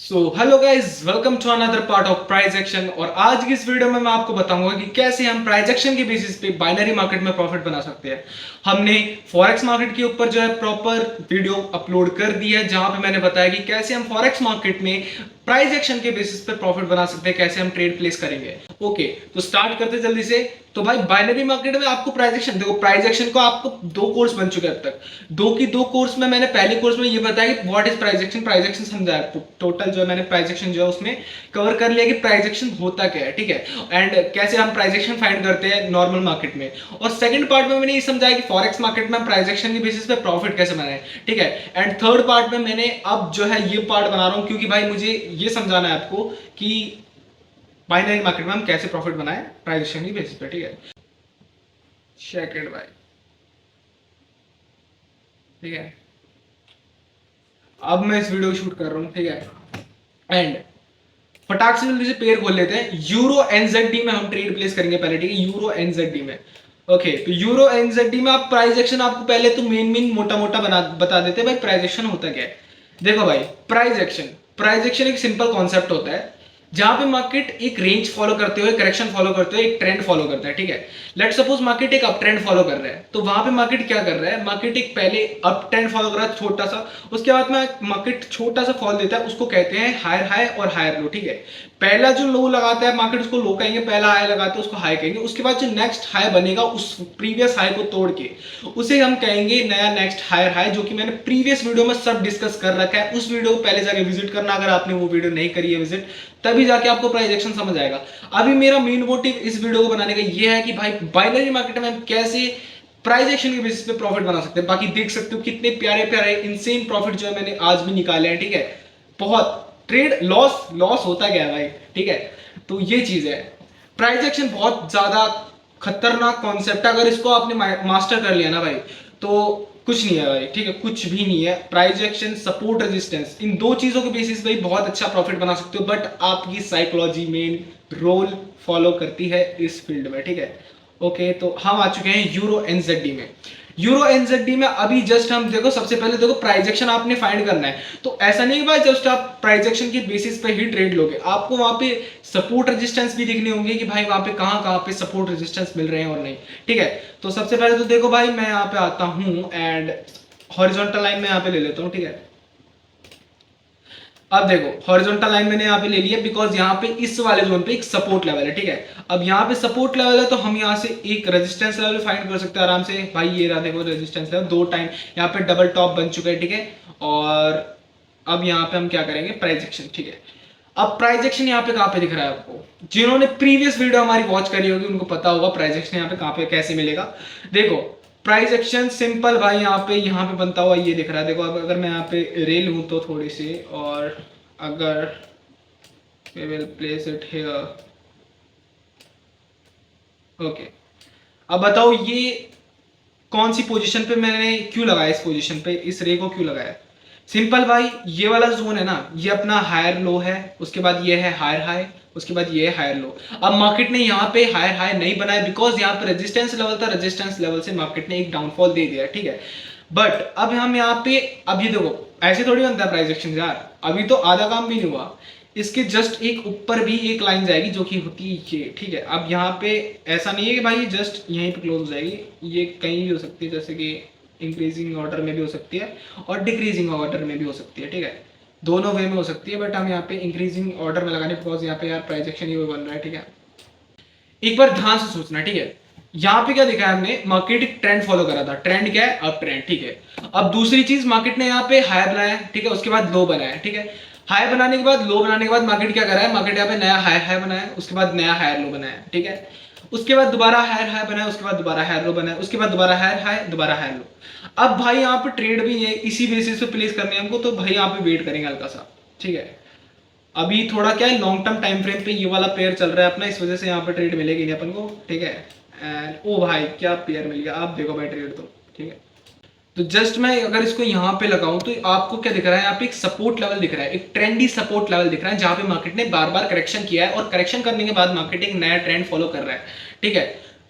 So hello guys, welcome to another part of price action. और आज की इस वीडियो में मैं आपको बताऊंगा कि कैसे हम प्राइस एक्शन के बेसिस पे बाइनरी मार्केट में प्रॉफिट बना सकते हैं। हमने फॉरेक्स मार्केट के ऊपर जो है प्रॉपर वीडियो अपलोड कर दी है, जहां पे मैंने बताया कि कैसे हम फॉरेक्स मार्केट में प्राइस एक्शन के बेसिस पे प्रॉफिट बना सकते हैं, कैसे हम ट्रेड प्लेस करेंगे। ओके, तो स्टार्ट करते जल्दी से। तो भाई बाइनरी मार्केट में आपको प्राइस एक्शन, देखो प्राइस एक्शन को आपको दो कोर्स बन चुके हैं अब तक। दो कोर्स में मैंने पहले कोर्स में ये बताया कि व्हाट इज प्राइस एक्शन समझाया। टोटल जो है मैंने प्राइस एक्शन जो है उसमें कवर कर लिया कि प्राइस एक्शन होता क्या है, ठीक है, एंड कैसे हम प्राइस एक्शन फाइंड करते हैं नॉर्मल मार्केट में। और सेकंड पार्ट में मैंने ये समझाया कि फॉरेक्स मार्केट में प्राइस एक्शन के बेसिस पे प्रॉफिट कैसे बनाए, ठीक है। एंड थर्ड पार्ट में मैंने अब जो है ये पार्ट बना रहा हूं क्योंकि भाई मुझे ये समझाना है आपको कि बाइनरी मार्केट में हम कैसे प्रॉफिट बनाए प्राइस एक्शन की बेसिस पे, ठीक है। सेकंड भाई, ठीक है, अब मैं इस वीडियो को शूट कर रहा हूं, ठीक है। एंड फटाक से जल्दी से पेयर खोल लेते हैं। यूरो एनजेडी में हम ट्रेड प्लेस करेंगे पहले, ठीक है, यूरो एनजेडी में। ओके, तो यूरो एनजेडी में आप प्राइस एक्शन, आपको पहले तो मेन मोटा मोटा बता देते हैं भाई प्राइस एक्शन होता क्या है। देखो भाई, प्राइस एक्शन एक सिंपल कॉन्सेप्ट होता है जहां पे मार्केट एक रेंज फॉलो करते हुए, करेक्शन फॉलो करते हुए एक ट्रेंड फॉलो करता है, ठीक है। लेट सपोज मार्केट एक अप ट्रेंड फॉलो कर रहा है, तो वहां पे मार्केट क्या कर रहा है, मार्केट एक पहले अप ट्रेंड फॉलो कर रहा है छोटा सा, उसके बाद में मार्केट छोटा सा फॉल देता है, उसको कहते हैं हायर हाई और हायर लो, ठीक है। पहला जो लो लगाता है मार्केट उसको लो कहेंगे, पहला हाई लगाते हैं उसको हाई कहेंगे, उसके बाद जो नेक्स्ट हाई बनेगा उस प्रीवियस हाई को तोड़ के उसे हम कहेंगे नया नेक्स्ट हायर हाई, जो कि मैंने प्रीवियस वीडियो में सब डिस्कस कर रखा है। उस वीडियो को पहले जाके विजिट करना अगर आपने वो वीडियो नहीं करी है विजिट, तभी जाके आपको प्राइस एक्शन समझ आएगा। अभी मेरा मेन मोटिव इस वीडियो को बनाने का ये है कि भाई बाइनरी मार्केट में हम कैसे प्राइस एक्शन के बेसिस पे प्रॉफिट बना सकते हैं। बाकी देख सकते हो कितने प्यारे प्यारे इनसेन प्रॉफिट जो है मैंने आज भी निकाले हैं, ठीक है। बहुत ट्रेड लॉस लॉस होता गया है भाई, ठीक है। तो ये चीज है, प्राइस एक्शन बहुत ज्यादा खतरनाक कॉन्सेप्ट है। अगर इसको आपने मास्टर कर लिया ना भाई, तो कुछ नहीं है भाई, ठीक है, कुछ भी नहीं है। प्राइस एक्शन, सपोर्ट, रेजिस्टेंस, इन दो चीजों के बेसिस पे बहुत अच्छा प्रॉफिट बना सकते हो, बट आपकी साइकोलॉजी मेन रोल फॉलो करती है इस फील्ड में, ठीक है। ओके, तो हम आ चुके हैं यूरो एनजेडी में। यूरो एनजेडी में अभी जस्ट हम देखो, सबसे पहले देखो प्राइस एक्शन आपने फाइंड करना है। तो ऐसा नहीं भाई जस्ट आप प्राइस एक्शन के बेसिस पे ही ट्रेड लोगे, आपको वहां पे सपोर्ट रेजिस्टेंस भी दिखने होंगे कि भाई वहां पे कहां पे सपोर्ट रेजिस्टेंस मिल रहे हैं और नहीं, ठीक है। तो सबसे पहले तो देखो भाई, मैं यहाँ पे आता हूं एंड हॉरिजॉन्टल लाइन में यहाँ पे ले लेता हूँ, ठीक है। अब देखो हॉरिजॉन्टल लाइन मैंने यहाँ पे ले लिया बिकॉज यहाँ पे इस वाले जोन पे एक सपोर्ट लेवल है, ठीक है। अब यहाँ पे सपोर्ट लेवल है तो हम यहाँ से एक रेजिस्टेंस लेवल फाइंड कर सकते हैं आराम से भाई। ये रहा देखो रेजिस्टेंस लेवल, दो टाइम यहाँ पे डबल टॉप बन चुका है, ठीक है। और अब यहाँ पे हम क्या करेंगे, प्राइस एक्शन, ठीक है। अब प्राइस एक्शन यहाँ पे कहाँ पे दिख रहा है आपको, जिन्होंने प्रीवियस वीडियो हमारी वॉच करी होगी उनको पता होगा प्राइस एक्शन यहाँ पे कहाँ पे कैसे मिलेगा। देखो प्राइस एक्शन सिंपल भाई, यहाँ पे बनता हुआ ये दिख रहा है। देखो अब अगर मैं यहाँ पे रेल हूं तो थोड़ी सी, और अगर we will place it here, okay. अब बताओ ये कौन सी पोजीशन पे मैंने क्यों लगाया, इस पोजीशन पे इस रे को क्यों लगाया। सिंपल भाई, ये वाला जोन है ना, ये अपना हायर लो है, उसके बाद ये है हायर हाई, उसके बाद ये है हायर लो। अब मार्केट ने यहाँ पे हायर हाई नहीं बनाया बिकॉज यहाँ पे रेजिस्टेंस लेवल था, रेजिस्टेंस लेवल से मार्केट ने एक डाउनफॉल दे दिया, ठीक है। बट अब हम यहाँ पे, अब ये देखो ऐसे थोड़ी बनता है प्राइस एक्शन यार, अभी तो आधा काम भी नहीं हुआ। इसके जस्ट एक ऊपर भी एक लाइन जाएगी जो कि होती है ये, ठीक है। अब यहाँ पे ऐसा नहीं है कि भाई जस्ट यहीं पे क्लोज हो जाएगी, ये कहीं भी हो सकती है, जैसे कि इंक्रीजिंग ऑर्डर में भी हो सकती है और डिक्रीजिंग ऑर्डर में भी हो सकती है, ठीक है। दोनों वे में हो सकती है, बट हम यहाँ पे इंक्रीजिंग ऑर्डर में लगाने बिकॉज यहाँ पे यार प्राइस एक्शन ही बन रहा है, ठीक है। एक बार ध्यान से सोचना, ठीक है। यहाँ पे क्या देखा है हमने, मार्केट एक ट्रेंड फॉलो करा था, ट्रेंड क्या है, अप ट्रेंड, ठीक है। अब दूसरी चीज मार्केट ने यहाँ पे हाई बनाया, ठीक है, उसके बाद लो बनाया, ठीक है। हाई बनाने के बाद, लो बनाने के बाद मार्केट क्या कर रहा है, मार्केट यहाँ पे नया हाई हाई बनाया, उसके बाद नया हायर लो बनाया, ठीक है। उसके बाद दोबारा हायर हाई बनाया, उसके बाद दोबारा हायर लो बनाया, उसके बाद दोबारा हायर हाई, दोबारा हायर लो। अब भाई यहाँ पे ट्रेड भी है इसी बेसिस पे प्लेस करने हमको, तो भाई यहाँ पे वेट करेंगे हल्का सा, ठीक है। अभी थोड़ा क्या है, लॉन्ग टर्म टाइम फ्रेम पे ये वाला पेयर चल रहा है अपना, इस वजह से यहाँ पे ट्रेड मिलेगी नहीं अपन को, ठीक है। एंड ओ भाई क्या पेयर मिल गया, आप देखो भाई ट्रेड तो, ठीक है। तो जस्ट मैं अगर इसको यहाँ पे लगाऊं तो आपको क्या दिख रहा है, यहाँ पे एक सपोर्ट लेवल दिख रहा है, एक ट्रेंडी सपोर्ट लेवल दिख रहा है, जहां पे मार्केट ने बार बार करेक्शन किया है और करेक्शन करने के बाद मार्केट एक नया ट्रेंड फॉलो कर रहा है, ठीक है।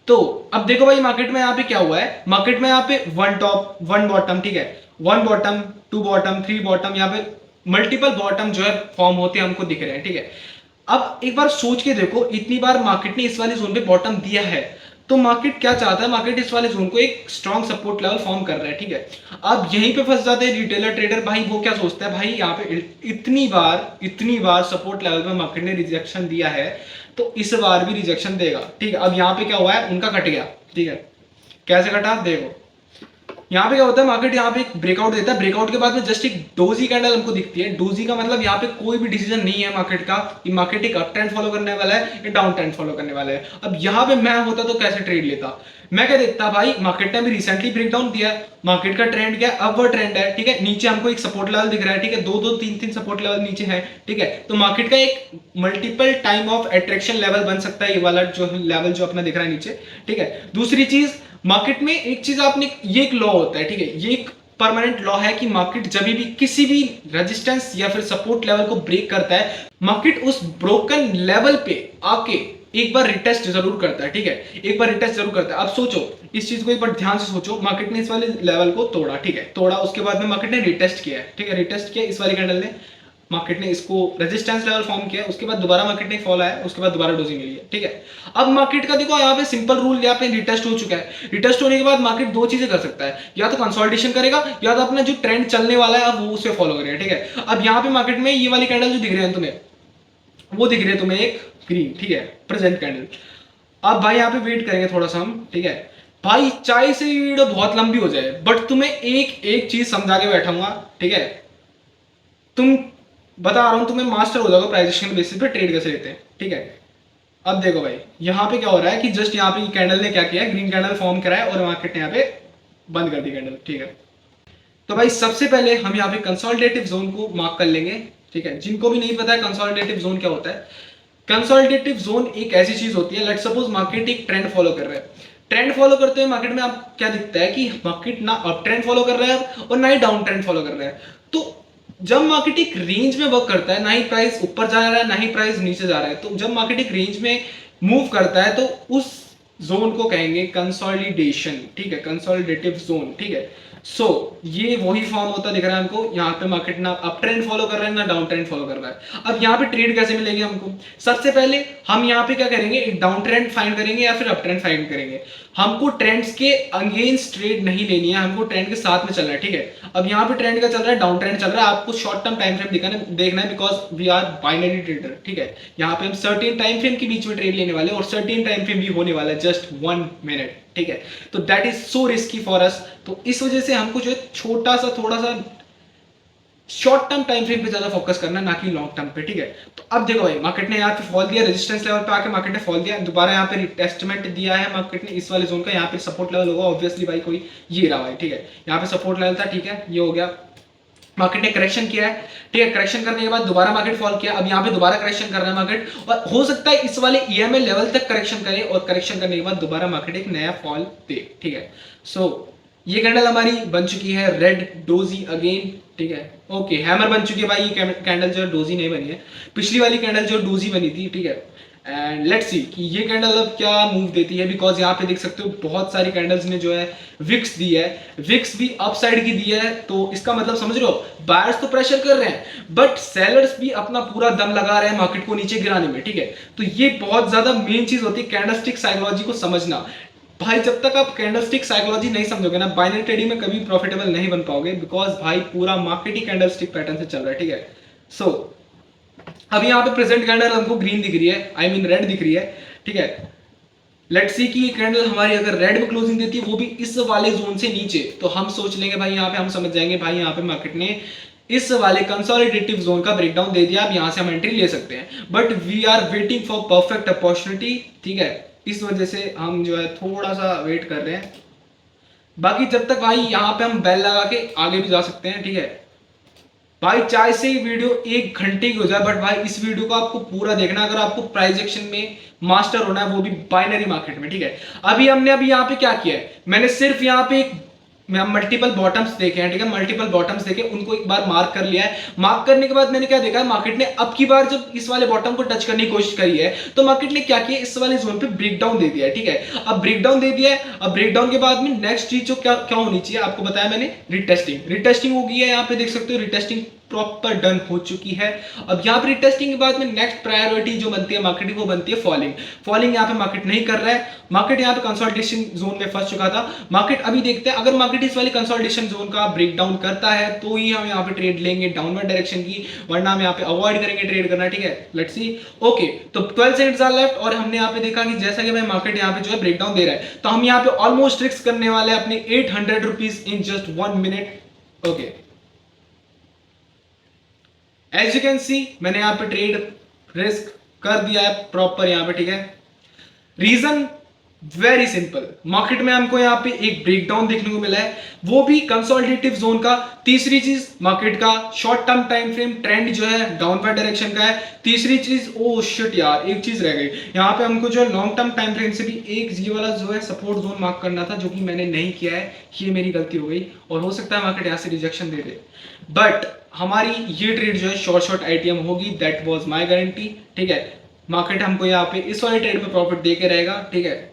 तो अब देखो भाई मार्केट में यहाँ पे क्या हुआ है, मार्केट में यहाँ पे वन टॉप वन बॉटम, ठीक है, one bottom, two bottom, three bottom, यहाँ पे मल्टीपल बॉटम जो है फॉर्म होते हैं हमको दिख रहे हैं, ठीक है। अब एक बार सोच के देखो, इतनी बार मार्केट ने इस वाले जोन पे बॉटम दिया है, तो मार्केट क्या चाहता है, मार्केट इस वाले जोन को एक स्ट्रॉन्ग सपोर्ट लेवल फॉर्म कर रहा है, ठीक है। अब यहीं पे फंस जाते हैं रिटेलर ट्रेडर भाई, वो क्या सोचता है भाई, यहाँ पे इतनी बार सपोर्ट लेवल पे मार्केट ने रिजेक्शन दिया है, तो इस बार भी रिजेक्शन देगा, ठीक है। अब यहाँ पे क्या हुआ है, उनका कट गया, ठीक है। कैसे कटा देखो, यहाँ पे क्या होता है, मार्केट यहाँ पे एक ब्रेकआउट देता है, ब्रेकआउट के बाद में जस्ट एक डोजी कैंडल हमको दिखती है। डोजी का मतलब यहाँ पे कोई भी डिसीजन नहीं है मार्केट का कि मार्केट एक अप ट्रेंड फॉलो करने वाला है या डाउन ट्रेंड फॉलो करने वाला है। अब यहाँ पे मैं होता तो कैसे ट्रेड लेता, मैं क्या देखता भाई, मार्केट ने अभी रिसेंटली ब्रेकडाउन दिया है, मार्केट का ट्रेंड क्या है, अपवर्ड ट्रेंड है, ठीक है। नीचे हमको एक सपोर्ट लेवल दिख रहा है, ठीक है, दो दो तीन तीन सपोर्ट लेवल नीचे है, ठीक है। तो मार्केट का एक multiple time of attraction level बन सकता है, ये वाला जो लेवल जो अपना दिख रहा है नीचे, ठीक है। दूसरी चीज, मार्केट में एक चीज आपने, ये एक लॉ होता है, ठीक है, ये एक परमानेंट लॉ है कि मार्केट जब भी किसी भी रेजिस्टेंस या फिर सपोर्ट लेवल को ब्रेक करता है, मार्केट उस ब्रोकन लेवल पे आके एक बार रिटेस्ट जरूर करता है, ठीक है, एक बार रिटेस्ट जरूर करता है। अब सोचो इस चीज को एक बार ध्यान से सोचो, मार्केट ने इस वाले लेवल को तोड़ा, ठीक है, तोड़ा, उसके बाद में मार्केट ने रिटेस्ट किया है, ठीक है, रिटेस्ट किया इस वाली कैंडल ने, मार्केट ने इसको रेजिस्टेंस लेवल फॉर्म किया, उसके बाद दोबारा मार्केट ने फॉल आया, उसके बाद दोबारा डोजिंग मिली है, ठीक है। अब मार्केट का देखो यहाँ पे सिंपल रूल, यहाँ पे रिटेस्ट हो चुका है, रिटेस्ट होने के बाद मार्केट दो चीजें कर सकता है, या तो कंसोलिडेशन करेगा या तो अपना जो ट्रेंड चलने वाला है अब वो उसे फॉलो करेगा, ठीक है। अब यहाँ पे मार्केट में ये वाली कैंडल जो दिख रहे हैं तुम्हें, वो दिख रही है तुम्हें एक ग्रीन, ठीक है, प्रेजेंट कैंडल। अब भाई यहाँ पे वेट करेंगे थोड़ा सा हम, ठीक है भाई, चाहे से वीडियो बहुत लंबी हो जाए बट तुम्हें एक एक चीज समझा के बैठाऊंगा, ठीक है। तुम, बता रहा हूं तुम्हें, मास्टर हो जाओगे प्राइस एक्शन के बेसिस पे ट्रेड कैसे लेते हैं, ठीक है। अब देखो भाई यहाँ पे क्या हो रहा है कि जस्ट यहाँ पे कैंडल ने क्या किया है, ग्रीन कैंडल फॉर्म करा है और मार्केट ने यहाँ पे बंद कर दी कैंडल, ठीक है। तो भाई सबसे पहले हम यहाँ पे कंसोलिडेटिव जोन को मार्क कर लेंगे, ठीक है। जिनको भी नहीं पता है कंसोलिडेटिव जोन क्या होता है, कंसोलिडेटिव जोन एक ऐसी चीज होती है, लेट सपोज मार्केट एक ट्रेंड फॉलो कर रहा है, ट्रेंड फॉलो करते हुए मार्केट में आप क्या दिखता है कि मार्केट ना अप ट्रेंड फॉलो कर रहा है और ना ही डाउन ट्रेंड फॉलो कर रहा है। तो जब मार्केट एक रेंज में वर्क करता है, ना ही प्राइस ऊपर जा रहा है ना ही प्राइस नीचे जा रहा है, तो जब मार्केट एक रेंज में मूव करता है तो उस जोन को कहेंगे कंसोलिडेशन, ठीक है, कंसोलिडेटिव जोन, ठीक है। सो ये वही फॉर्म होता दिख रहा है हमको, यहाँ पे मार्केट ना अप ट्रेंड फॉलो कर रहा है ना डाउन ट्रेंड फॉलो कर रहा है। अब यहाँ पे ट्रेड कैसे मिलेगी हमको, सबसे पहले हम यहाँ पे क्या करेंगे, एक डाउन ट्रेंड फाइंड करेंगे या फिर अप ट्रेंड फाइंड करेंगे। हमको ट्रेंड्स के अगेंस्ट ट्रेड नहीं लेनी है, हमको ट्रेंड के साथ में चलना है, ठीक है। अब यहाँ पे ट्रेंड का चल रहा है, डाउन ट्रेंड चल रहा है, आपको शॉर्ट टर्म टाइम फ्रेम देखना है because we are binary trader, ठीक है। यहाँ पे हम सर्टेन टाइम फ्रेम के बीच में ट्रेड लेने वाले और सर्टेन टाइम फ्रेम भी होने वाला है जस्ट 1 मिनट, ठीक है। तो that is so risky for us, तो इस वजह से हमको जो है छोटा सा थोड़ा सा शॉर्ट टर्म टाइम फ्रेम पे ज्यादा फोकस करना है, ना कि लॉन्ग टर्म पे, ठीक है। तो अब देखो भाई मार्केट ने यहाँ पे फॉल दिया, रेजिस्टेंस लेवल पे आके मार्केट ने फॉल दिया, दोबारा यहाँ पे रिटेस्टमेंट दिया है मार्केट ने इस वाले जोन का, यहाँ पे सपोर्ट लेवल होगा ऑब्वियसली भाई कोई, ये रहा भाई, ठीक है। यहाँ पे सपोर्ट लेवल था, ठीक है, ये हो गया, मार्केट ने करेक्शन किया है, ठीक है। करेक्शन करने के बाद दोबारा मार्केट फॉल किया, अब यहाँ पे दोबारा करेक्शन कर रहा है मार्केट, और हो सकता है इस वाले ईएमए लेवल तक करेक्शन करे और करेक्शन करने के बाद दोबारा मार्केट एक नया फॉल दे, ठीक है। सो ये कैंडल हमारी बन चुकी है रेड डोजी अगेन, ठीक है, ओके, हैमर बन चुकी है भाई। ये कैंडल जो डोजी नहीं बनी है, पिछली वाली कैंडल जो डोजी बनी थी, ठीक है। एंड लेट्स सी कि ये कैंडल अब क्या मूव देती है, बिकॉज यहाँ पे देख सकते हो बहुत सारी कैंडल्स ने जो है विक्स दी है, विक्स भी अप साइड की दी है, तो इसका मतलब समझ रहे हो, बायर्स तो प्रेशर कर रहे हैं बट सेलर्स भी अपना पूरा दम लगा रहे हैं मार्केट को नीचे गिराने में, ठीक है। तो ये बहुत ज्यादा मेन चीज होती है कैंडलस्टिक साइकोलॉजी को समझना भाई। जब तक आप कैंडलस्टिक साइकोलॉजी नहीं समझोगे ना, बाइनरी ट्रेडिंग में कभी प्रॉफिटेबल नहीं बन पाओगे, बिकॉज भाई पूरा मार्केट ही कैंडलस्टिक पैटर्न से चल रहा है, ठीक है। सो अब यहाँ पे प्रेजेंट कैंडल हमको ग्रीन दिख रही है, आई मीन रेड दिख रही है, ठीक है। लेट्स सी कि ये कैंडल हमारी अगर रेड में क्लोजिंग देती है वो भी इस वाले जोन से नीचे, तो हम सोच लेंगे भाई, यहाँ पे हम समझ जाएंगे भाई यहाँ पे मार्केट ने इस वाले कंसोलिडेटिव जोन का ब्रेकडाउन दे दिया, अब यहाँ से हम एंट्री ले सकते हैं, but we are waiting for perfect opportunity, ठीक है। इस वजह से हम जो है थोड़ा सा वेट कर रहे हैं, बाकी जब तक भाई यहाँ पे हम बेल लगा के आगे भी जा सकते हैं, ठीक है भाई। चाहे से वीडियो 1 घंटे की हो जाए बट भाई इस वीडियो को आपको पूरा देखना अगर आपको प्राइस एक्शन में मास्टर होना है, वो भी बाइनरी मार्केट में, ठीक है। अभी हमने यहाँ पे क्या किया है, मैंने सिर्फ यहाँ पे एक मल्टीपल बॉटम्स देखे हैं, ठीक है, मल्टीपल बॉटम्स देखे, उनको एक बार मार्क कर लिया है। मार्क करने के बाद मैंने क्या देखा है, मार्केट ने अब की बार जब इस वाले बॉटम को टच करने की कोशिश करी है तो मार्केट ने क्या किया, इस वाले जोन पे ब्रेकडाउन दे दिया है, ठीक है। अब ब्रेकडाउन दे दिया है, अब ब्रेकडाउन के बाद में नेक्स्ट चीज जो क्या क्या होनी चाहिए आपको बताया मैंने, रिटेस्टिंग, रिटेस्टिंग हो गई है, यहाँ पे देख सकते हो रिटेस्टिंग प्रॉपर डन हो चुकी है। अब यहाँ पर रीटेस्टिंग के बाद में नेक्स्ट प्रायोरिटी जो बनती है मार्केटिंग वो बनती है फॉलिंग। फॉलिंग यहाँ पे मार्केट नहीं कर रहा है, मार्केट यहाँ पे कंसोलिडेशन जोन में फंस चुका था। मार्केट अभी देखते हैं, अगर मार्केट इस वाले कंसोलिडेशन जोन का ब्रेक डाउन करता है तो ही हम यहाँ पे ट्रेड लेंगे डाउनवर्ड डायरेक्शन की, वरना हम यहाँ पे अवॉइड करेंगे ट्रेड करना, ठीक है। Let's see. ओके, तो 12 सेकंड्स आर लेफ्ट और हमने यहाँ पे देखा कि जैसा कि भाई मार्केट यहाँ पे जो है ब्रेक डाउन दे रहा है, तो हम यहाँ पे ऑलमोस्ट रिस्क करने वाले हैं अपने 800 rupees in just 1 minute. Okay, as you can see मैंने यहाँ पे ट्रेड रिस्क कर दिया है प्रॉपर यहाँ पे, ठीक है। रीजन वेरी सिंपल, मार्केट में हमको यहाँ पे एक ब्रेकडाउन देखने को मिला है, वो भी कंसोलिडेटिव जोन का। तीसरी चीज, मार्केट का short term time frame trend जो है डाउनवर्ड डायरेक्शन का है। तीसरी चीज, ओ शिट यार एक चीज रह गई यहाँ पे, हमको जो है लॉन्ग टर्म टाइम फ्रेम से भी एक ये वाला जो है सपोर्ट जोन मार्क करना था, जो कि मैंने नहीं किया है, ये मेरी गलती हो गई और हो सकता है मार्केट यहाँ से रिजेक्शन दे दे। बट हमारी ये ट्रेड जो है शॉर्ट आईटीएम होगी, दैट वाज माय गारंटी, ठीक है। मार्केट हमको यहाँ पे इस वाले ट्रेड में प्रॉफिट दे के रहेगा, ठीक है।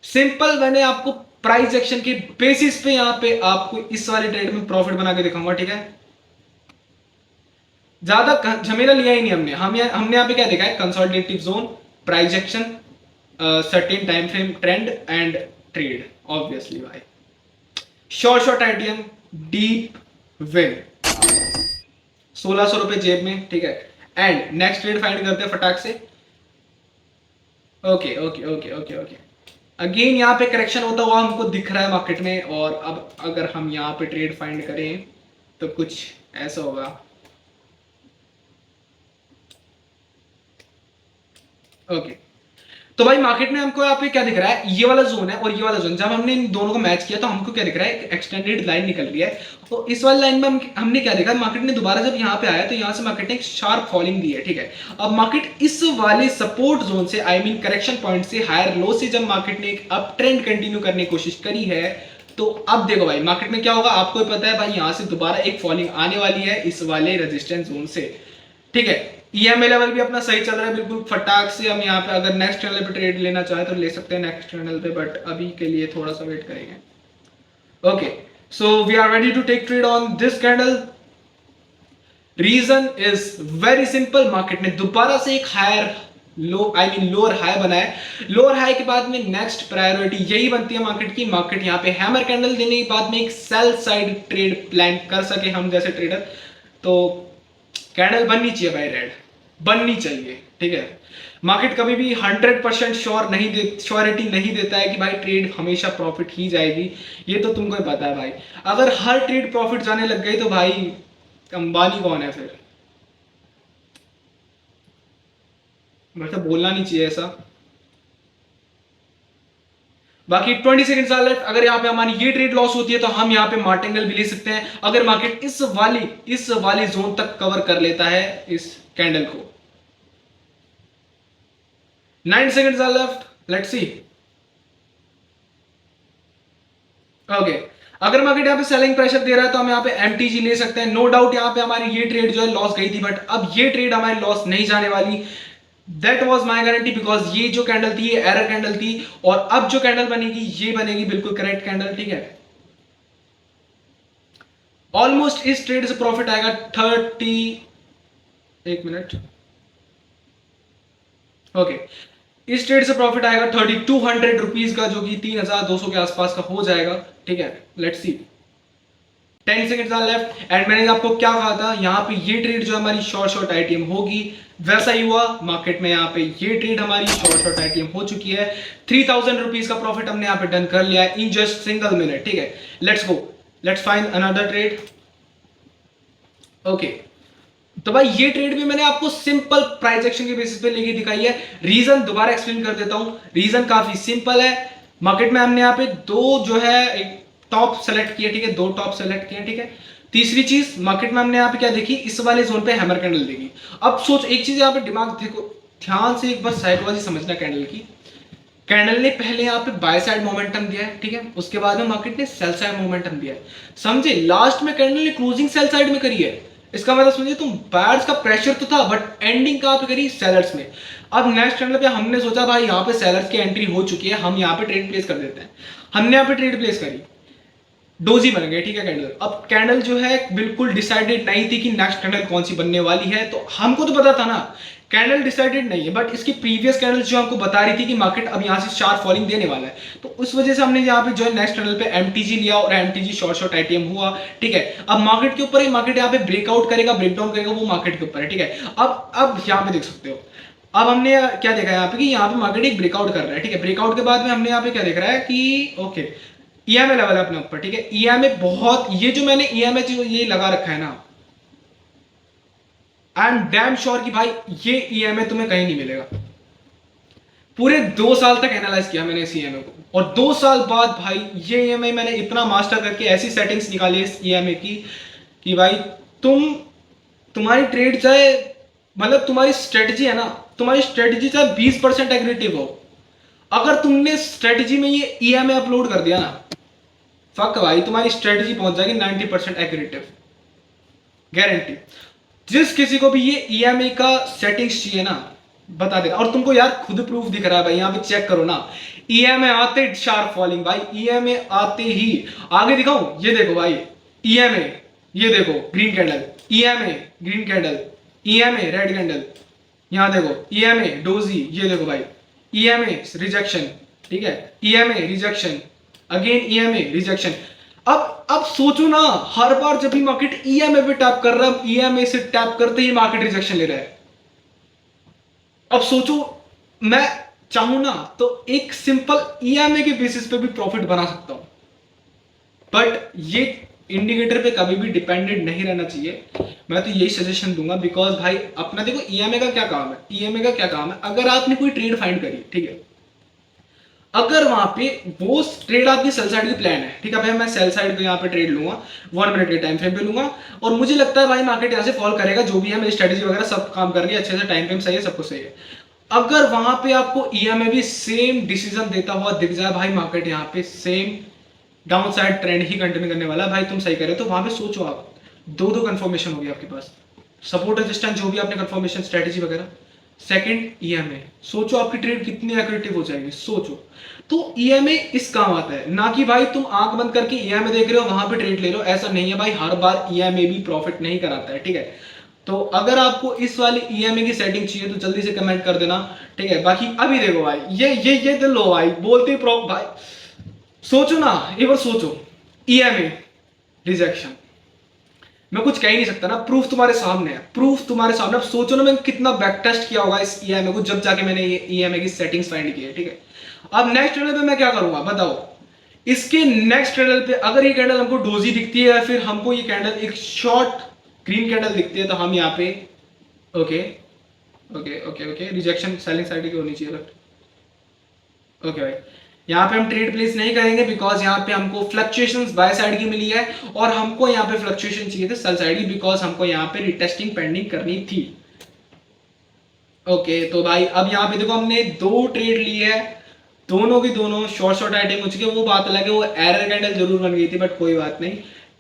सिंपल, मैंने आपको प्राइस एक्शन के बेसिस पे यहां पे आपको इस वाले ट्रेड में प्रॉफिट बना के दिखाऊंगा, ठीक है। ज्यादा झमेला लिया ही नहीं हमने। हमने यहां पे क्या देखा है, consolidative zone, price action, certain time frame trend and trade. Obviously भाई शॉर्ट आईटीएम डीप विन, 1600 रुपए जेब में, ठीक है। एंड नेक्स्ट ट्रेड फाइंड करते हैं फटाक से। Okay okay okay okay okay, again यहाँ पे करेक्शन होता हुआ हमको दिख रहा है मार्केट में, और अब अगर हम यहाँ पे ट्रेड फाइंड करें तो कुछ ऐसा होगा। ओके, तो भाई मार्केट में हमको यहाँ पे क्या दिख रहा है, ये वाला जोन है और ये वाला जोन। जब हमने इन दोनों को मैच किया तो हमको क्या दिख रहा है, एक एक्सटेंडेड लाइन निकल रही है। तो इस वाली लाइन में हमने क्या देखा, मार्केट ने दोबारा जब यहाँ पे आया तो यहाँ से मार्केट ने एक शार्प फॉलिंग दी है, ठीक है। अब मार्केट इस वाले सपोर्ट जोन से, आई मीन करेक्शन पॉइंट से, हायर लो से जब मार्केट ने एक अप ट्रेंड कंटिन्यू करने की कोशिश करी है, तो अब देखो भाई मार्केट में क्या होगा, आपको पता है भाई, यहाँ से दोबारा एक फॉलिंग आने वाली है इस वाले रेजिस्टेंस जोन से, ठीक है। ईएमए लेवल भी अपना सही चल रहा है बिल्कुल फटाक से। हम यहाँ पे अगर नेक्स्ट चैनल पे ट्रेड लेना चाहे तो ले सकते हैं नेक्स्ट चैनल पे, बट अभी के लिए थोड़ा सा वेट करेंगे। Okay, so we are ready to take trade on this candle. Reason is very simple, market ने दोबारा से एक higher low, I mean lower high बनाया। लोअर हाई के बाद में नेक्स्ट प्रायोरिटी यही बनती है मार्केट की, मार्केट यहाँ पे हैमर कैंडल देने के बाद में एक सेल साइड ट्रेड प्लान कर सके हम जैसे ट्रेडर। तो कैंडल बननी चाहिए भाई, रेड बननी चाहिए, ठीक है। मार्केट कभी भी 100% श्योरिटी नहीं देता है कि भाई ट्रेड हमेशा प्रॉफिट ही जाएगी, ये तो तुमको ही पता है भाई। अगर हर ट्रेड प्रॉफिट जाने लग गई तो भाई अंबानी कौन है फिर, मतलब बोलना नहीं चाहिए ऐसा। बाकी 20 सेकंड्स आर लेफ्ट। अगर यहाँ पे हमारी ये ट्रेड लॉस होती है तो हम यहाँ पे मार्टिंगल भी ले सकते हैं, अगर मार्केट इस वाली जोन तक कवर कर लेता है इस कैंडल को। 9 seconds are left, let's see. Okay, अगर मार्केट यहाँ पे सेलिंग प्रेशर दे रहा है तो हम यहाँ पे एमटीजी ले सकते हैं। नो डाउट यहाँ पे हमारी ये ट्रेड जो है लॉस गई थी, बट अब ये ट्रेड हमारी लॉस नहीं जाने वाली। That was my guarantee, because ये जो कैंडल थी ये एरर कैंडल थी, और अब जो कैंडल बनेगी ये बनेगी बिल्कुल करेक्ट कैंडल, ठीक है। ऑलमोस्ट इस ट्रेड से प्रॉफिट आएगा 1 मिनट। ओके, इस ट्रेड से प्रॉफिट आएगा 3200 रुपीज का, जो कि 3200 के आसपास का हो जाएगा, ठीक है। Let's see. 10 seconds are left. And मैंने आपको क्या कहा था, यहाँ पे ये ट्रेड जो हमारी शॉर्ट आईटीएम होगी, वैसा ही हुआ। मार्केट में यहाँ पे ये ट्रेड हमारी शॉर्ट आईटीएम हो चुकी है। 3000 रुपीज का प्रॉफिट हमने यहाँ पे डन कर लिया है इन जस्ट सिंगल मिनट, ठीक है। Let's go, let's find another trade. Okay, तो भाई ये ट्रेड भी मैंने आपको सिंपल प्राइस एक्शन के बेसिस पे लेके दिखाई है। रीजन दोबारा एक्सप्लेन कर देता हूं। रीजन काफी सिंपल है। मार्केट में हमने यहाँ पे दो जो है एक टॉप सेलेक्ट किया, ठीक है, 2 टॉप सेलेक्ट किए, ठीक है। तीसरी चीज, मार्केट में हमने यहाँ पे क्या देखी, इस वाले जोन पे हैमर कैंडल देखी। अब सोच एक चीज, यहाँ पे दिमाग देखो ध्यान से एक बार साइकोलॉजी समझना कैंडल की। कैंडल ने पहले यहाँ पे बाय साइड मोमेंटम दिया है, ठीक है, उसके बाद में मार्केट ने सेल साइड मोमेंटम दिया है, समझे। लास्ट में कैंडल ने क्लोजिंग सेल साइड में करी है। इसका मतलब समझिए तुम, बायर्स का प्रेशर तो था बट एंडिंग कहां पे करी, सेलर्स में। अब नेक्स्ट कैंडल पे हमने सोचा भाई यहाँ पे सेलर्स की एंट्री हो चुकी है, हम यहाँ पे ट्रेड प्लेस कर देते हैं। हमने यहाँ पे ट्रेड प्लेस करी। डोजी बन गए, ठीक है कैंडल। अब कैंडल जो है बिल्कुल डिसाइडेड नहीं थी कि नेक्स्ट कैंडल कौन सी बनने वाली है, तो हमको तो पता था ना कैंडल डिसाइडेड नहीं है, बट इसकी प्रीवियस कैंडल जो हमको बता रही थी कि मार्केट अब यहाँ से शार्प फॉलिंग देने वाला है, तो उस वजह से हमने यहाँ पे जो है नेक्स्ट कैंडल पे एमटीजी लिया और एमटीजी शॉर्ट आईटीएम हुआ, ठीक है। अब मार्केट के ऊपर मार्केट यहाँ पे ब्रेकआउट करेगा ब्रेकडाउन करेगा, वो मार्केट के ऊपर है, ठीक है। अब यहाँ पे देख सकते हो, अब हमने क्या देखा यहाँ पे कि यहाँ पे मार्केट एक ब्रेकआउट कर रहा है, ठीक है। ब्रेकआउट के बाद में हमने यहाँ पे क्या देख रहा है कि ओके ईएमए लेवल है अपने ऊपर, ठीक है। ईएमए बहुत, ये जो मैंने ईएमए ये लगा रखा है ना, आई एम डैम श्योर कि भाई ये ईएमए तुम्हें कहीं नहीं मिलेगा। पूरे 2 साल तक एनालाइज किया मैंने इस ईएमए को, और 2 साल बाद भाई ये ईएमए मैंने इतना मास्टर करके ऐसी सेटिंग्स निकाली इस ईएमए की कि भाई तुम्हारी ट्रेड चाहे, मतलब तुम्हारी स्ट्रेटजी है ना, तुम्हारी स्ट्रेटजी चाहे 20% एग्रेसिव हो, अगर तुमने स्ट्रेटजी में ये ईएमए अपलोड कर दिया ना, फक भाई तुम्हारी स्ट्रेटजी पहुंच जाएगी 90% एग्रेसिव, गारंटी। जिस किसी को भी ये ईएमए का सेटिंग्स चाहिए ना, बता देना। और तुमको यार खुद प्रूफ दिख रहा है भाई, यहाँ पे चेक करो ना, ईएमए आते शार्प फॉलिंग भाई, ईएमए आते ही आगे दिखाऊं, ये देखो भाई ईएमए, ये देखो green candle, EMA green candle, EMA red candle, यहां देखो ईएमए डोजी, ये देखो भाई ईएमए रिजेक्शन, ठीक है, EMA rejection, again EMA rejection. अब सोचो ना, हर बार जब भी मार्केट ईएमए पे टैप कर रहा है, ईएमए से टैप करते ही मार्केट रिजेक्शन ले रहा है। अब सोचो, मैं चाहूं ना तो एक सिंपल ईएमए के बेसिस पे भी प्रॉफिट बना सकता हूं, बट ये इंडिकेटर पे कभी भी डिपेंडेंट नहीं रहना चाहिए। मैं तो यही सजेशन दूंगा, बिकॉज भाई अपना देखो ईएमए का क्या काम है, ईएमए का क्या काम है, अगर आपने कोई ट्रेड फाइंड करी, ठीक है, अगर वहां पे वो ट्रेड आपकी सेल साइड की प्लान है, ठीक है भाई, मैं सेल साइड पे यहाँ पे ट्रेड लूंगा 1 मिनट के टाइम फ्रेम पे लूंगा, और मुझे लगता है भाई मार्केट यहाँ से फॉल करेगा, जो भी है मेरी स्ट्रेटेजी वगैरह सब काम कर रही है अच्छे से, टाइम फ्रेम सही है, सब कुछ सही है। अगर वहां पे आपको ईएमए भी सेम डिसीजन देता हुआ दिख जाए, भाई मार्केट यहाँ पे सेम डाउन साइड ट्रेंड ही कंटिन्यू करने वाला है, भाई तुम सही करे, तो वहां पे सोचो आप, दो कंफर्मेशन होगी आपके पास, सपोर्ट रेजिस्टेंस जो भी आपने कंफर्मेशन स्ट्रेटेजी वगैरह, सेकंड ईएमए, सोचो आपकी ट्रेड कितनी एक्रेटिव हो जाएगी, सोचो। तो ईएमए इस काम आता है ना कि भाई तुम आंख बंद करके ईएमए देख रहे हो वहां पे ट्रेड ले रहे हो, ऐसा नहीं है भाई, हर बार ईएमए भी प्रॉफिट नहीं कराता है, ठीक है। तो अगर आपको इस वाली ईएमए की सेटिंग चाहिए तो जल्दी से कमेंट कर देना, ठीक है। बाकी अभी देखो भाई ये तो लो भाई, बोलते प्रॉफ भाई, सोचो ना एक बार सोचो, ईएमए रिजेक्शन, मैं कुछ कह ही नहीं सकता ना, प्रूफ तुम्हारे सामने है, प्रूफ तुम्हारे सामने। अब सोचो ना मैं कितना बैक टेस्ट किया होगा इस ईएमए को, जब जाके मैंने ये ईएमए की सेटिंग्स फाइंड की है, ठीक है। अब नेक्स्ट कैंडल पे मैं क्या करूंगा बताओ, इसके नेक्स्ट कैंडल पे अगर ये कैंडल हमको डोजी दिखती है, या फिर हमको ये कैंडल एक शॉर्ट ग्रीन कैंडल दिखती है, तो हम यहाँ पे okay okay okay okay rejection selling side की होनी चाहिए, ओके भाई यहाँ पे हम ट्रेड प्लेस नहीं करेंगे, बिकॉज यहाँ पे हमको फ्लक्चुएशंस बाय साइड की मिली है, और हमको यहाँ पे फ्लक्चुएशन चाहिए थे सेल साइड की, बिकॉज हमको यहाँ पे रिटेस्टिंग पेंडिंग करनी थी। ओके तो भाई अब यहाँ पे देखो हमने 2 ट्रेड ली है, दोनों की दोनों शॉर्ट आइटम हो चुके हैं, वो बात अलग है, वो एरर कैंडल जरूर बन गई थी, बट कोई बात नहीं,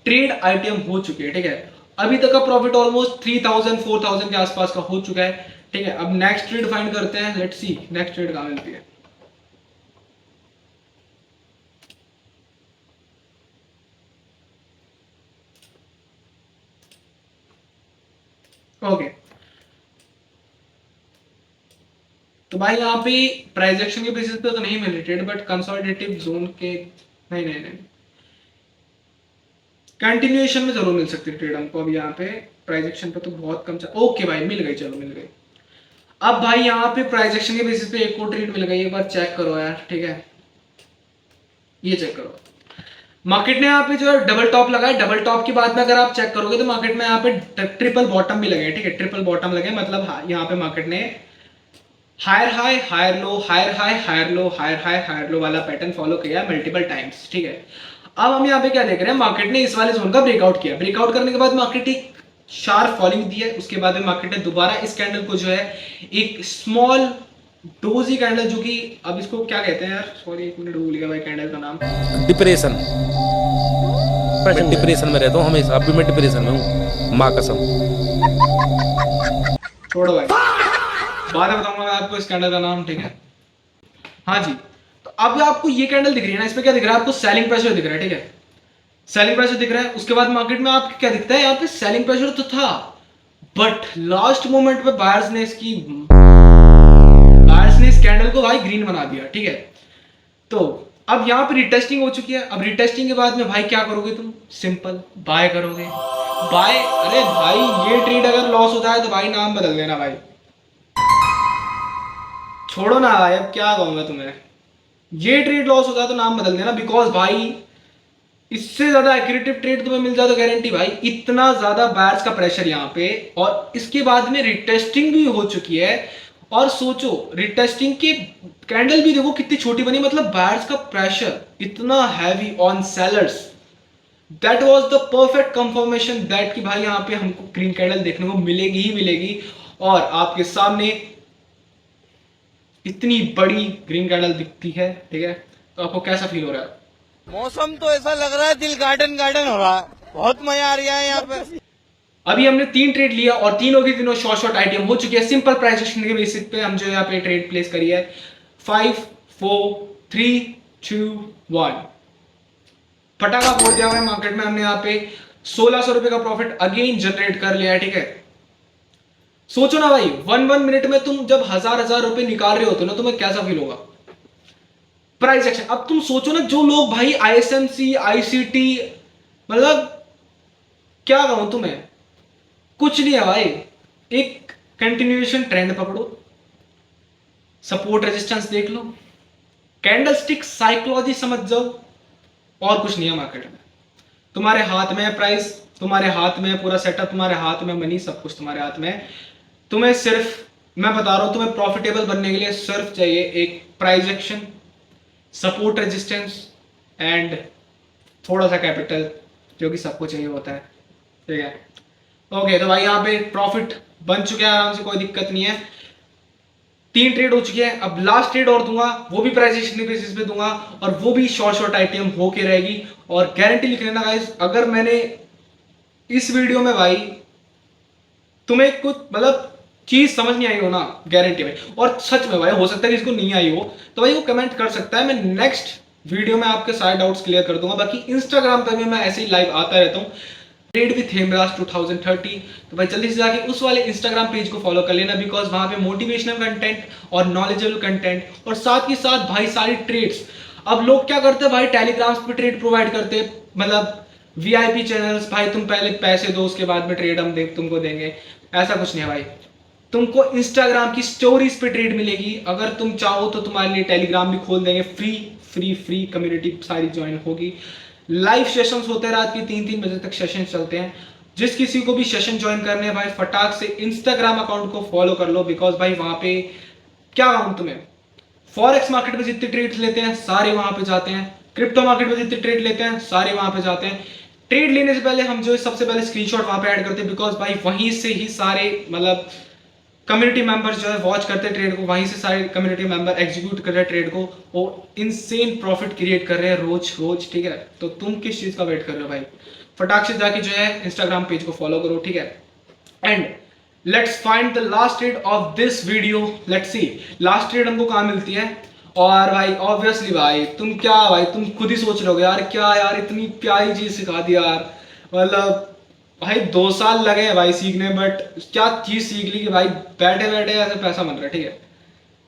ट्रेड आइटम हो चुके हैं, ठीक है। अभी तक का प्रॉफिट ऑलमोस्ट 3000 4000 के आसपास का हो चुका है, ठीक है। अब नेक्स्ट ट्रेड फाइंड करते हैं, लेट्स सी नेक्स्ट ट्रेड कहाँ मिलती है। ओके तो भाई यहाँ पे प्राइस एक्शन के बेसिस पे तो नहीं मिल रही ट्रेड, बट कंसोलिडेटिव जोन के नहीं नहीं नहीं कंटिन्यूएशन में जरूर मिल सकती है ट्रेड हमको। अब यहाँ पे प्राइस एक्शन पे तो बहुत कम ओके भाई मिल गई, चलो मिल गई। अब भाई यहाँ पे प्राइस एक्शन के बेसिस पे एक और ट्रेड मिल गई, एक बार चेक करो यार, ठीक है, ये चेक करो। मार्केट ने यहाँ पे जो है डबल टॉप लगाया, डबल टॉप के बाद में अगर आप चेक करोगे तो मार्केट में यहाँ पे ट्रिपल बॉटम भी लगे, ठीक है, ट्रिपल बॉटम लगे, मतलब यहाँ पे मार्केट ने higher high higher low higher high higher low higher high higher low वाला पैटर्न फॉलो किया मल्टीपल टाइम्स, ठीक है। अब हम यहाँ पे क्या देख रहे हैं, मार्केट ने इस वाले जोन का ब्रेकआउट किया, ब्रेकआउट करने के बाद मार्केट एक शार्प फॉलिंग दी है, उसके बाद में मार्केट ने दोबारा इस कैंडल को जो है एक स्मॉल डोजी कैंडल, जो कि अब इसको क्या कहते हैं यार, सॉरी एक मिनट भूल गया भाई कैंडल का नाम, डिप्रेशन। मैं डिप्रेशन में रहता हूँ हमेशा, अभी मैं डिप्रेशन में हूँ, माँ कसम। छोड़ो भाई, बाद में बताऊंगा मैं आपको इस कैंडल का नाम, ठीक है। हाँ जी, तो अब आपको ये कैंडल दिख रही है ना, इसमें क्या दिख रहा है आपको, सेलिंग प्रेशर दिख रहा है, ठीक है, सेलिंग प्रेशर दिख रहा है। उसके बाद मार्केट में आपको क्या दिखता है, यहाँ पे सेलिंग प्रेशर तो था, बट लास्ट मोमेंट पे बायर्स ने इस कैंडल को भाई ग्रीन बना दिया, ठीक है। तो अब यहाँ पे रिटेस्टिंग हो चुकी है। अब रिटेस्टिंग के बाद में भाई क्या करोगे तुम, सिंपल बाय करोगे। बाय, अरे भाई ये ट्रेड अगर लॉस होता है तो भाई नाम बदल देना भाई, छोड़ो ना भाई, अब क्या कहूंगा तुम्हें। ये ट्रेड लॉस होता है तो नाम बदल देना, बिकॉज भाई इससे ज्यादा एक्यूरेटिव ट्रेड तुम्हें मिल जाए तो गारंटी भाई, इतना ज्यादा बायर्स का प्रेशर यहाँ पे। और इसके बाद में रिटेस्टिंग भी हो चुकी है, और सोचो रिटेस्टिंग की कैंडल भी देखो कितनी छोटी बनी, मतलब बायर्स का प्रेशर इतना heavy on sellers. That was the perfect confirmation that कि भाई यहाँ पे हमको ग्रीन कैंडल देखने को मिलेगी ही मिलेगी। और आपके सामने इतनी बड़ी ग्रीन कैंडल दिखती है, ठीक है। तो आपको कैसा फील हो रहा है? मौसम तो ऐसा लग रहा है दिल गार्डन गार्डन हो रहा है, बहुत मजा आ रहा है यहाँ पे। अभी हमने 3 ट्रेड लिया और तीनों के तीनों शॉर्ट आइटम हो चुके हैं। सिंपल प्राइस एक्शन के बेसिस पे हम जो यहाँ पे ट्रेड प्लेस करी है 5 4 3 2 1, फटाका फोड़ दिया हुआ है मार्केट में। हमने यहाँ पे 1600 रुपए का प्रॉफिट अगेन जनरेट कर लिया है, ठीक है। सोचो ना भाई, 1 मिनट में तुम जब हजार रुपए निकाल रहे होते हो ना, तुम्हें कैसा फील होगा। प्राइस एक्शन, अब तुम सोचो ना, जो लोग भाई आईएसएमसी आईसीटी, मतलब क्या कहूं तुम्हें, कुछ नहीं है भाई। एक कंटिन्यूएशन ट्रेंड पकड़ो, सपोर्ट रेजिस्टेंस देख लो, कैंडलस्टिक साइकोलॉजी समझ जाओ, और कुछ नहीं है मार्केट में। तुम्हारे हाथ में है प्राइस, तुम्हारे हाथ में है पूरा सेटअप, तुम्हारे हाथ में मनी, सब कुछ तुम्हारे हाथ में है। तुम्हें सिर्फ, मैं बता रहा हूं, तुम्हें प्रॉफिटेबल बनने के लिए सिर्फ चाहिए एक price action, support resistance and थोड़ा सा कैपिटल, जो कि सबको चाहिए होता है, ठीक है। ओके, तो भाई यहाँ पे प्रॉफिट बन चुके हैं आराम से, कोई दिक्कत नहीं है। 3 ट्रेड हो चुके हैं, अब लास्ट ट्रेड और दूंगा, वो भी प्राइस एक्शन के बेसिस पे दूंगा, और वो भी शॉर्ट आइटम होके रहेगी। और गारंटी लिख लेना गाइस, अगर मैंने इस वीडियो में भाई तुम्हें कुछ मतलब चीज समझ नहीं आई हो ना, गारंटी में, और सच में भाई हो सकता है कि इसको नहीं आई हो, तो भाई वो कमेंट कर सकता है, मैं नेक्स्ट वीडियो में आपके सारे डाउट्स क्लियर कर दूंगा। बाकी इंस्टाग्राम पर भी मैं ऐसे ही लाइव आता रहता हूँ, ट्रेड विथ हेमराज 2030। तो भाई जल्दी से जाके उस वाले इंस्टाग्राम पेज को फॉलो कर लेना, बिकॉज वहां पे मोटिवेशनल कंटेंट और नॉलेजेबल कंटेंट, और साथ ही साथ भाई सारी ट्रेड्स। अब लोग क्या करते हैं भाई, टेलीग्राम्स पे ट्रेड प्रोवाइड करते हैं, मतलब वीआईपी चैनल्स, भाई तुम पहले पैसे दो उसके बाद में ट्रेड हम तुमको देंगे। ऐसा कुछ नहीं है भाई, तुमको इंस्टाग्राम की स्टोरीज पे ट्रेड मिलेगी। अगर तुम चाहो तो तुम्हारे लिए टेलीग्राम भी खोल देंगे, फ्री कम्युनिटी सारी ज्वाइन होगी। लाइव सेशंस होते हैं रात के 3-3 बजे तक सेशन चलते हैं। जिस किसी को भी सेशन ज्वाइन करने हैं भाई, फटाक से इंस्टाग्राम अकाउंट को फॉलो कर लो, बिकॉज भाई वहां पे क्या कहूं तुम्हें, फॉरेक्स मार्केट में जितने ट्रेड्स लेते हैं सारे वहां पे जाते हैं, क्रिप्टो मार्केट में जितने ट्रेड लेते हैं सारे वहां पे जाते हैं। ट्रेड लेने से पहले हम जो सबसे पहले स्क्रीनशॉट वहां पे ऐड करते हैं, बिकॉज भाई वहीं से ही सारे मतलब कम्युनिटी मेंबर्स जो है वॉच करते हैं ट्रेड को, वहीं से सारे कम्युनिटी मेंबर एग्जीक्यूट कर रहे हैं ट्रेड को, वो इनसेन प्रॉफिट क्रिएट कर रहे हैं रोज, ठीक है। तो तुम किस चीज का वेट कर रहे हो भाई, फटाक से जाके जो है इंस्टाग्राम पेज को फॉलो करो, ठीक है। And let's find the last trade off this video, let's see last trade हमको कहाँ मिलती है। और भाई ऑब्वियसली भाई तुम क्या भाई, तुम खुद ही सोच रहोगे यार, क्या यार इतनी प्यारी चीज सिखा दी यार, मतलब भाई 2 साल लगे हैं भाई सीखने, बट क्या चीज सीख ली कि भाई बैठे बैठे ऐसे पैसा बन रहा है, ठीक है।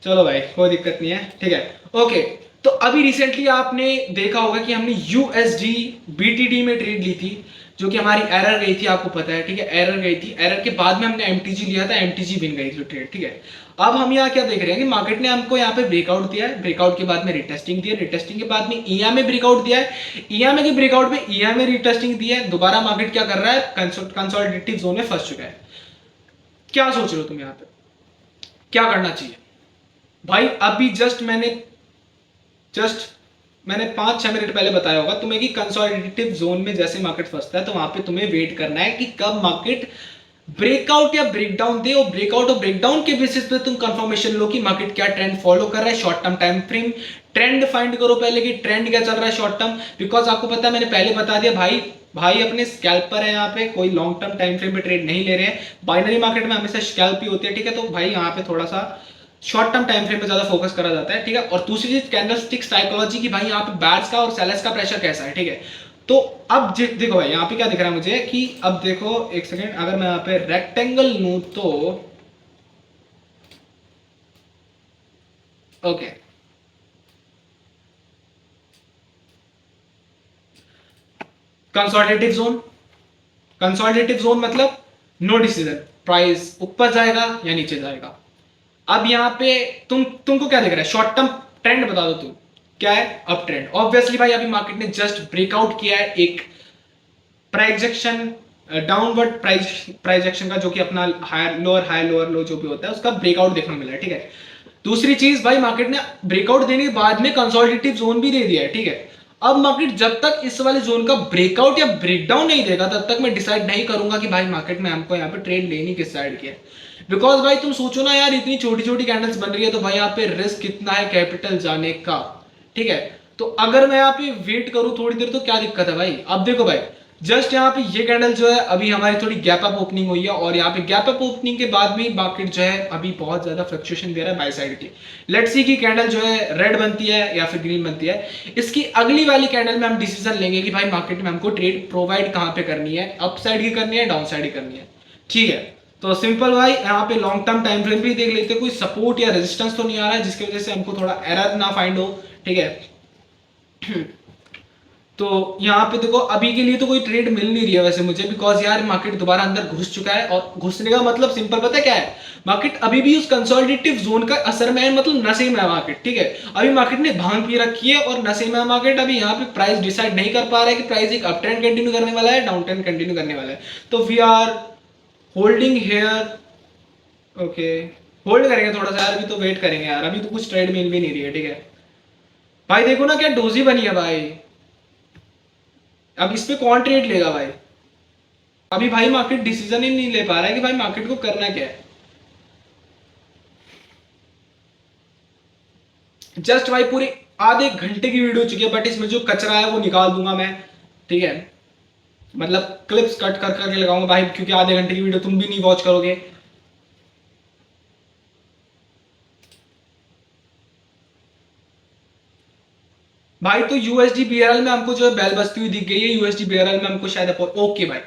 चलो भाई कोई दिक्कत नहीं है, ठीक है। ओके, तो अभी रिसेंटली आपने देखा होगा कि हमने यूएसडी बीटीडी में ट्रेड ली थी, जो कि हमारी एरर गई थी, आपको पता है, ठीक है। एरर गई थी, एरर के बाद में हमने एमटीजी लिया था, एमटीजी विन गई थी ट्रेड, ठीक है। अब हम यहाँ क्या देख रहे हैं कि मार्केट ने हमको यहाँ पे ब्रेकआउट दिया है, ब्रेकआउट के बाद में रिटेस्टिंग दिया, रिटेस्टिंग के बाद में ईएमए ब्रेकआउट दिया है, ईएमए के ब्रेकआउट में ईएमए रिटेस्टिंग दिया है, दोबारा मार्केट क्या कर रहा है, कंसोलिडेटिव जोन में फंस चुका है। क्या सोच रहे हो तुम यहाँ पे, क्या करना चाहिए भाई? अभी जस्ट मैंने 5-6 मिनट पहले बताया होगा तुम्हें कि कंसोलिडेटिव जोन में जैसे मार्केट फंसता है तो वहां पे तुम्हें वेट करना है कि कब मार्केट ब्रेकआउट या ब्रेकडाउन दे, और ब्रेकआउट और ब्रेकडाउन के बेसिस पे तुम कंफर्मेशन लो कि मार्केट क्या ट्रेंड फॉलो कर रहा है। Short term time frame trend find करो पहले कि ट्रेंड क्या चल रहा है शॉर्ट टर्म, बिकॉज आपको पता है मैंने पहले बता दिया भाई अपने स्कैल्पर है यहाँ पे, कोई लॉन्ग टर्म टाइम फ्रेम पे ट्रेड नहीं ले रहे हैं। बाइनरी मार्केट में हमेशा स्कैल्प ही होती है, ठीक है। तो भाई यहाँ पे थोड़ा सा शॉर्ट टर्म टाइम फ्रेम पे ज्यादा फोकस करा जाता है, ठीक है। और दूसरी चीज कैंडलस्टिक साइकोलॉजी की, भाई यहाँ पे बैट्स का और सेलर्स का प्रेशर कैसा है, ठीक है। तो अब देखो भाई यहाँ पे क्या दिख रहा है मुझे कि अब देखो एक सेकेंड, अगर मैं यहाँ पे रेक्टेंगल लूं तो okay consolidative zone, consolidative zone मतलब नो डिसीजन, प्राइस ऊपर जाएगा या नीचे जाएगा। अब यहाँ पे तुमको क्या दिख रहा है, शॉर्ट टर्म ट्रेंड बता दो तुम, क्या है, अप ट्रेंड। ऑब्वियसली भाई अभी मार्केट ने जस्ट ब्रेकआउट किया है एक प्राइजेक्शन, डाउनवर्ड प्राइजेक्शन का, जो कि अपना हायर लोअर लो जो भी होता है उसका ब्रेकआउट देखने मिला है, ठीक है। दूसरी चीज भाई मार्केट ने ब्रेकआउट देने के बाद में कंसोलिडेटिव जोन भी दे दिया है, ठीक है। अब मार्केट जब तक इस वाले जोन का ब्रेकआउट या ब्रेकडाउन नहीं देगा तब तक मैं डिसाइड नहीं करूंगा कि भाई मार्केट में हमको यहाँ पे ट्रेड लेनी किस साइड की है। बिकॉज भाई तुम सोचो ना यार, इतनी छोटी छोटी कैंडल्स बन रही है तो भाई यहाँ पे रिस्क कितना है कैपिटल जाने का, ठीक है। तो अगर मैं यहाँ पे वेट करूं थोड़ी देर तो क्या दिक्कत है भाई। अब देखो भाई जस्ट यहाँ पे ये कैंडल जो है अभी हमारी थोड़ी गैप अप ओपनिंग हुई है, और यहाँ पे गैप अप ओपनिंग के बाद में मार्केट जो है अभी बहुत ज्यादा फ्लक्चुएशन दे रहा है बाय साइड की। लेट्स सी की कैंडल जो है रेड बनती है या फिर ग्रीन बनती है। इसकी अगली वाली कैंडल में हम डिसीजन लेंगे कि भाई मार्केट में हमको ट्रेड प्रोवाइड कहाँ पे करनी है, अप साइड की करनी है, डाउन साइड की करनी है, ठीक है। तो सिंपल भाई यहाँ पे लॉन्ग टर्म टाइम फ्रेम भी देख लेते हैं, कोई सपोर्ट या रेजिस्टेंस तो नहीं आ रहा है जिसकी वजह से हमको थोड़ा एरर ना फाइंड हो, ठीक है। तो यहाँ पे देखो अभी के लिए तो कोई ट्रेड मिल नहीं रही है वैसे मुझे, बिकॉज यार मार्केट दोबारा अंदर घुस चुका है, और घुसने का मतलब सिंपल पता है क्या है, मार्केट अभी भी उस कंसोलिडेटिव जोन का असर में है, मतलब नशे में है मार्केट, ठीक है। अभी मार्केट ने भांग पी रखी है और नशे में है मार्केट। अभी यहाँ पे प्राइस डिसाइड नहीं कर पा रहा है कि प्राइस एक अप ट्रेंड कंटिन्यू करने वाला है, डाउन ट्रेंड कंटिन्यू करने वाला है। तो we are holding here, okay hold करेंगे थोड़ा सा यार, अभी तो वेट करेंगे यार, अभी तो कुछ ट्रेड मिल भी नहीं रही है, ठीक है भाई। देखो ना क्या डोजी बनी है भाई, अब इस पे कौन ट्रेड लेगा भाई। अभी भाई मार्केट डिसीजन ही नहीं ले पा रहा है कि भाई मार्केट को करना क्या है। जस्ट भाई पूरे आधे घंटे की वीडियो चुकी है, बट इसमें जो कचरा है वो निकाल दूंगा मैं, ठीक है। मतलब क्लिप्स कट कर करके लगाऊंगा भाई, क्योंकि आधे घंटे की वीडियो तुम भी नहीं वॉच करोगे। भाई तो यूएसडी बीआरएल में हमको जो है बेल बजती हुई दिख गई है, यूएसडी बीआरएल में हमको शायद ओके भाई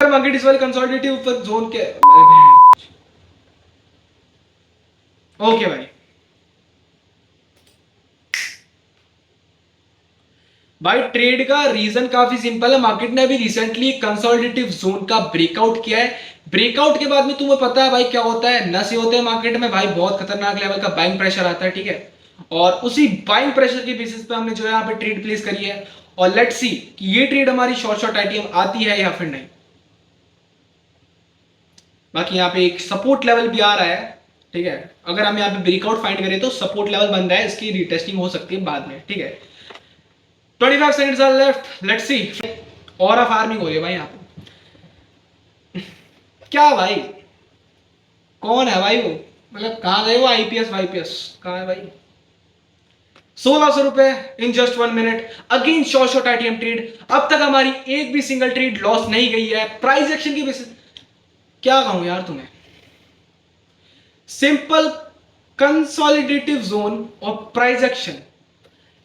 मार्केट इस वाले कंसोलिडेटिव ऊपर जोन के, ओके भाई ट्रेड का रीजन काफी सिंपल है। मार्केट ने अभी रिसेंटली कंसोलिडेटिव जोन का ब्रेकआउट किया है। ब्रेकआउट के बाद में तुम्हें पता है भाई क्या होता है, नशे होते हैं मार्केट में भाई, बहुत खतरनाक लेवल का बाइंग प्रेशर आता है, ठीक है। और उसी बाइंग प्रेशर के बेसिस पे हमने जो है यहाँ पे ट्रेड प्लेस करी है, और लेट्स सी कि ये ट्रेड हमारी शॉर्ट आईटीएम आती है या फिर नहीं। बाकी यहाँ पे एक सपोर्ट लेवल भी आ रहा है, ठीक है। अगर हम यहाँ पे ब्रेकआउट फाइंड करें तो सपोर्ट लेवल बन रहा है, इसकी रीटेस्टिंग हो सकती है बाद में, ठीक है। 25 seconds are left, let's see. और फार्मिंग हो रही है भाई यहाँ पे। क्या भाई कौन है भाई वो, मतलब कहाँ गए वो आईपीएस वाईपीएस, कहाँ है भाई। 1600 रुपए इन just 1 minute again short ITM trade. अब तक हमारी एक भी सिंगल ट्रेड लॉस नहीं गई है प्राइस एक्शन की बेसिस। क्या कहूं यार तुम्हें, सिंपल कंसोलिडेटिव जोन और प्राइस एक्शन,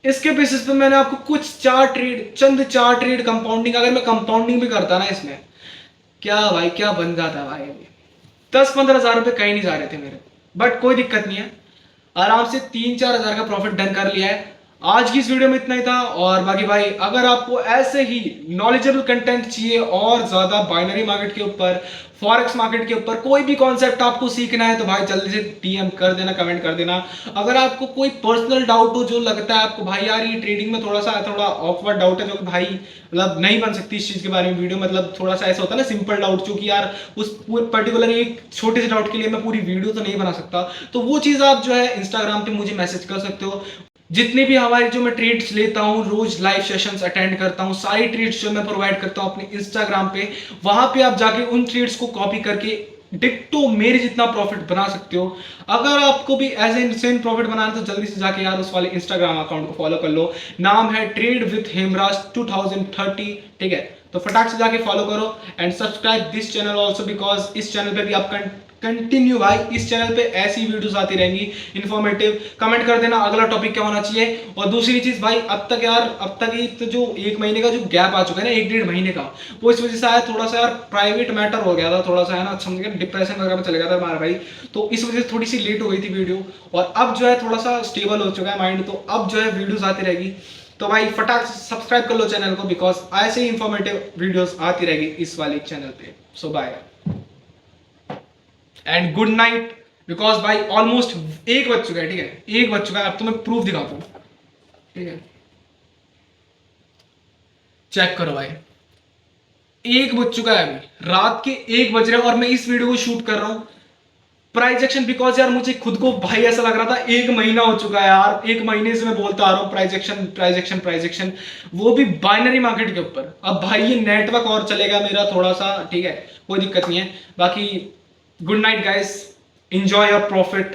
इसके बेसिस पे मैंने आपको कुछ चंद चार ट्रेड कंपाउंडिंग, अगर मैं कंपाउंडिंग भी करता ना इसमें, क्या भाई क्या बन जाता भाई। अभी 10-15 हजार रुपए कहीं नहीं जा रहे थे मेरे, बट कोई दिक्कत नहीं है, आराम से 3-4 हजार का प्रॉफिट डन कर लिया है। आज की इस वीडियो में इतना ही था। और बाकी भाई अगर आपको ऐसे ही नॉलेजेबल कंटेंट चाहिए और ज्यादा बाइनरी मार्केट के ऊपर, फॉरेक्स मार्केट के ऊपर कोई भी कॉन्सेप्ट आपको सीखना है तो भाई जल्दी से डीएम कर देना, कमेंट कर देना। अगर आपको कोई पर्सनल डाउट हो, जो लगता है आपको भाई यार ये ट्रेडिंग में थोड़ा ऑकवर्ड डाउट है, जो कि भाई मतलब नहीं बन सकती इस चीज के बारे में वीडियो, मतलब थोड़ा सा ऐसा होता है ना सिंपल डाउट, जो कि यार उस पूरे पर्टिकुलर एक छोटे से डाउट के लिए मैं पूरी वीडियो तो नहीं बना सकता, तो वो चीज आप जो है इंस्टाग्राम पे मुझे मैसेज कर सकते हो। जितने भी हमारे जो मैं ट्रेड्स लेता हूँ, रोज लाइव सेशंस अटेंड करता हूँ, सारी ट्रेड्स जो मैं प्रोवाइड करता हूँ अपने इंस्टाग्राम पे, वहां पे आप जाके उन ट्रेड्स को कॉपी करके डिक्टो मेरे जितना प्रॉफिट बना सकते हो। अगर आपको भी ऐसे इनसेन प्रॉफिट बनाना तो जल्दी से जाके यार उस वाले इंस्टाग्राम अकाउंट को फॉलो कर लो, नाम है ट्रेड विथ हेमराज 2030, ठीक है। तो फटाक से जाके फॉलो करो and subscribe this channel also, because इस चैनल पे भी आप कंटिन्यू भाई इस चैनल पे ऐसी वीडियोस आती रहेंगी इन्फॉर्मेटिव। कमेंट कर देना अगला टॉपिक क्या होना चाहिए। और दूसरी चीज भाई, अब तक ही तो जो 1 महीने का जो गैप आ चुका है ना, 1-1.5 महीने का, वो इस वजह से आया थोड़ा सा यार प्राइवेट मैटर हो गया था थोड़ा सा, है ना, समझ गए, डिप्रेशन वगैरह में चले गया था हमारा भाई, तो इस वजह से थोड़ी सी लेट हो गई थी वीडियो। और अब जो है थोड़ा सा स्टेबल हो चुका है माइंड, तो अब जो है वीडियोस आती रहेगी। तो भाई फटाक से सब्सक्राइब कर लो चैनल को, बिकॉज ऐसे ही इंफॉर्मेटिव वीडियोस आती रहेगी इस वाले चैनल पे। So bye and good night, because भाई ऑलमोस्ट 1 बज चुका है, ठीक है, 1 बज चुका है। अब तो मैं प्रूफ दिखाता हूँ, ठीक है, चेक करो भाई, 1 बज चुका है, अभी रात के 1 बज रहे हैं और मैं इस वीडियो को शूट कर रहा हूँ प्राइस एक्शन, बिकॉज यार मुझे खुद को भाई ऐसा लग रहा था 1 महीना हो चुका है यार, 1 महीने से मैं बोलता आ रहा हूँ price action price action price action, वो भी बाइनरी मार्केट के ऊपर। अब भाई ये नेटवर्क और चलेगा मेरा थोड़ा सा, ठीक है, कोई दिक्कत नहीं है। बाकी good night guys, enjoy your profit।